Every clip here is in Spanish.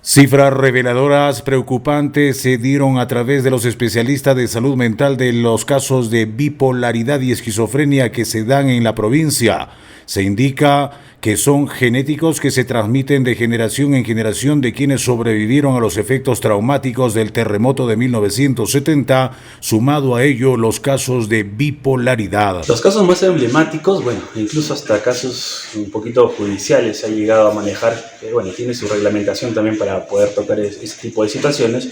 Cifras reveladoras preocupantes se dieron a través de los especialistas de salud mental de los casos de bipolaridad y esquizofrenia que se dan en la provincia. Se indica que son genéticos que se transmiten de generación en generación de quienes sobrevivieron a los efectos traumáticos del terremoto de 1970, sumado a ello los casos de bipolaridad. Los casos más emblemáticos, bueno, incluso hasta casos un poquito judiciales se ha llegado a manejar, que bueno, tiene su reglamentación también para poder tocar ese tipo de situaciones,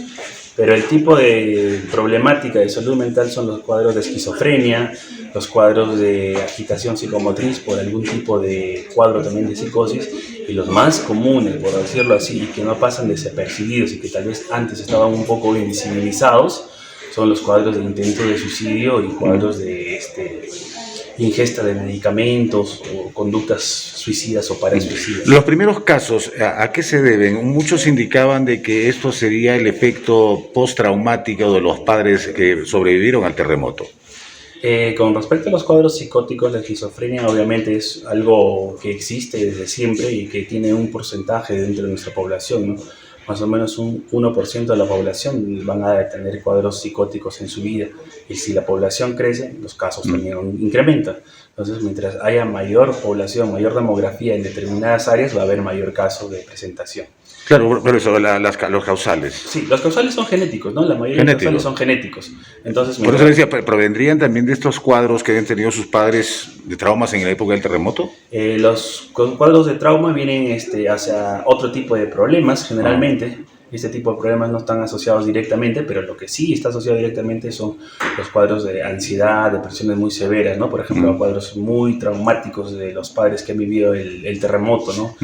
pero el tipo de problemática de salud mental son los cuadros de esquizofrenia, los cuadros de agitación psicomotriz por algún tipo de cuadro también de psicosis, y los más comunes, por decirlo así, y que no pasan desapercibidos y que tal vez antes estaban un poco invisibilizados, son los cuadros de intento de suicidio y cuadros de ingesta de medicamentos o conductas suicidas o parasuicidas. Los primeros casos, ¿a qué se deben? Muchos indicaban de que esto sería el efecto postraumático de los padres que sobrevivieron al terremoto. Con respecto a los cuadros psicóticos, la esquizofrenia obviamente es algo que existe desde siempre y que tiene un porcentaje dentro de nuestra población, ¿no? Más o menos un 1% de la población van a tener cuadros psicóticos en su vida, y si la población crece, los casos también incrementan. Entonces, mientras haya mayor población, mayor demografía en determinadas áreas, va a haber mayor caso de presentación. Claro, pero eso, los causales. Sí, los causales son genéticos, ¿no? La mayoría de los causales son genéticos. Entonces, por eso decía, ¿provendrían también de estos cuadros que han tenido sus padres de traumas en la época del terremoto? Los cuadros de trauma vienen hacia otro tipo de problemas, generalmente. Este tipo de problemas no están asociados directamente, pero lo que sí está asociado directamente son los cuadros de ansiedad, depresiones muy severas, ¿no? Por ejemplo, cuadros muy traumáticos de los padres que han vivido el terremoto, ¿no?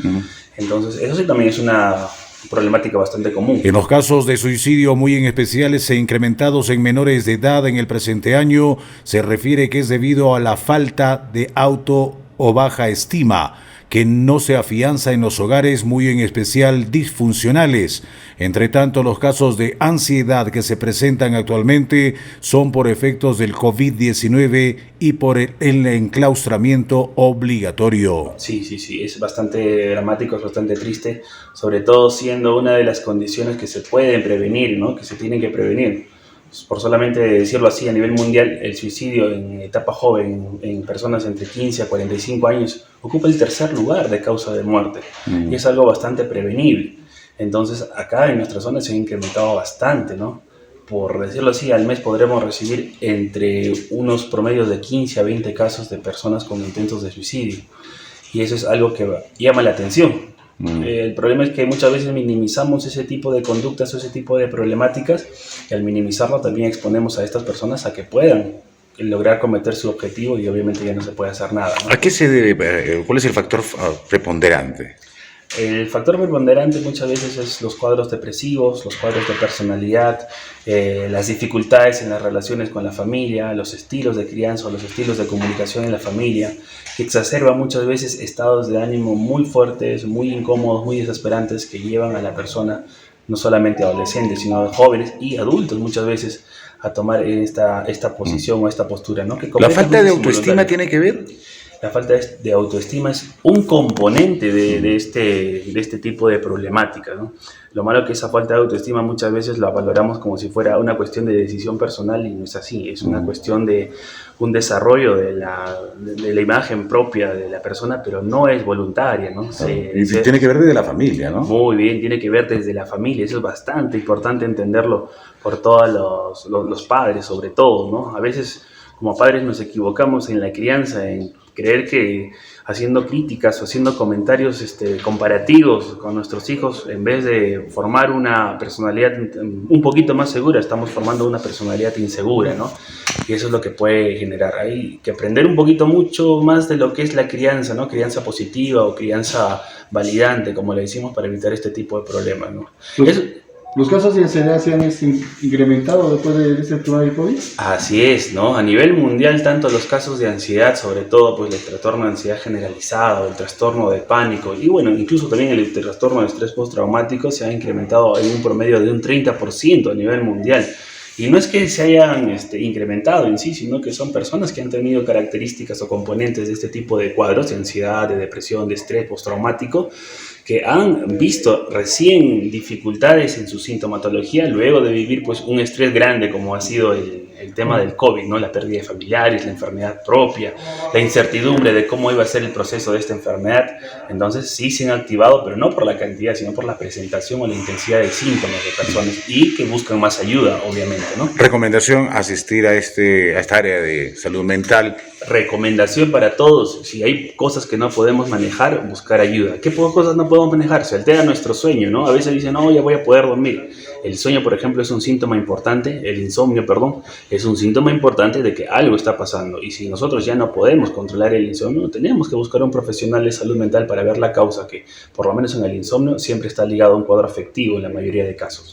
Entonces, eso sí también es una problemática bastante común. En los casos de suicidio muy en especiales e incrementados en menores de edad en el presente año, se refiere que es debido a la falta de auto o baja estima, que no se afianza en los hogares muy en especial disfuncionales. Entre tanto, los casos de ansiedad que se presentan actualmente son por efectos del COVID-19 y por el enclaustramiento obligatorio. Sí, es bastante dramático, es bastante triste, sobre todo siendo una de las condiciones que se pueden prevenir, ¿no? Que se tienen que prevenir. Por solamente decirlo así, a nivel mundial, el suicidio en etapa joven, en personas entre 15 a 45 años, ocupa el tercer lugar de causa de muerte. Y es algo bastante prevenible. Entonces, acá en nuestra zona se ha incrementado bastante, ¿no? Por decirlo así, al mes podremos recibir entre unos promedios de 15 a 20 casos de personas con intentos de suicidio. Y eso es algo que llama la atención. El problema es que muchas veces minimizamos ese tipo de conductas o ese tipo de problemáticas, y al minimizarlo también exponemos a estas personas a que puedan lograr cometer su objetivo y obviamente ya no se puede hacer nada, ¿no? ¿A qué se debe? ¿Cuál es el factor preponderante? El factor preponderante muchas veces es los cuadros depresivos, los cuadros de personalidad, las dificultades en las relaciones con la familia, los estilos de crianza o los estilos de comunicación en la familia, que exacerba muchas veces estados de ánimo muy fuertes, muy incómodos, muy desesperantes, que llevan a la persona, no solamente adolescentes, sino a jóvenes y adultos muchas veces, a tomar esta posición o esta postura, ¿no? Que ¿La falta de autoestima tiene que ver? La falta de autoestima es un componente de este tipo de problemática, ¿no? Lo malo es que esa falta de autoestima muchas veces la valoramos como si fuera una cuestión de decisión personal, y no es así. Es una cuestión de un desarrollo de la imagen propia de la persona, pero no es voluntaria, ¿no? Tiene que ver desde la familia, ¿no? Muy bien, tiene que ver desde la familia. Eso es bastante importante entenderlo por todos los padres, sobre todo, ¿no? A veces, como padres, nos equivocamos en la crianza, en creer que haciendo críticas o haciendo comentarios comparativos con nuestros hijos, en vez de formar una personalidad un poquito más segura, estamos formando una personalidad insegura, ¿no? Y eso es lo que puede generar. Hay que aprender un poquito mucho más de lo que es la crianza, ¿no? Crianza positiva o crianza validante, como le decimos, para evitar este tipo de problemas, ¿no? ¿Los casos de ansiedad se han incrementado después de este tema del COVID? Así es, ¿no? A nivel mundial, tanto los casos de ansiedad, sobre todo pues el trastorno de ansiedad generalizado, el trastorno de pánico y bueno, incluso también el trastorno de estrés postraumático se ha incrementado en un promedio de un 30% a nivel mundial. Y no es que se hayan incrementado en sí, sino que son personas que han tenido características o componentes de este tipo de cuadros, de ansiedad, de depresión, de estrés postraumático, que han visto recién dificultades en su sintomatología luego de vivir pues un estrés grande como ha sido el tema del COVID, ¿no? La pérdida de familiares, la enfermedad propia, la incertidumbre de cómo iba a ser el proceso de esta enfermedad. Entonces sí se han activado, pero no por la cantidad, sino por la presentación o la intensidad de síntomas de personas y que buscan más ayuda, obviamente, ¿no? Recomendación, asistir a esta área de salud mental. Recomendación para todos, si hay cosas que no podemos manejar, buscar ayuda. ¿Qué cosas no podemos manejar? Se altera nuestro sueño, ¿no? A veces dicen, no, ya voy a poder dormir. El sueño, por ejemplo, es un síntoma importante, el insomnio, perdón, es un síntoma importante de que algo está pasando. Y si nosotros ya no podemos controlar el insomnio, tenemos que buscar un profesional de salud mental para ver la causa, que por lo menos en el insomnio siempre está ligado a un cuadro afectivo en la mayoría de casos.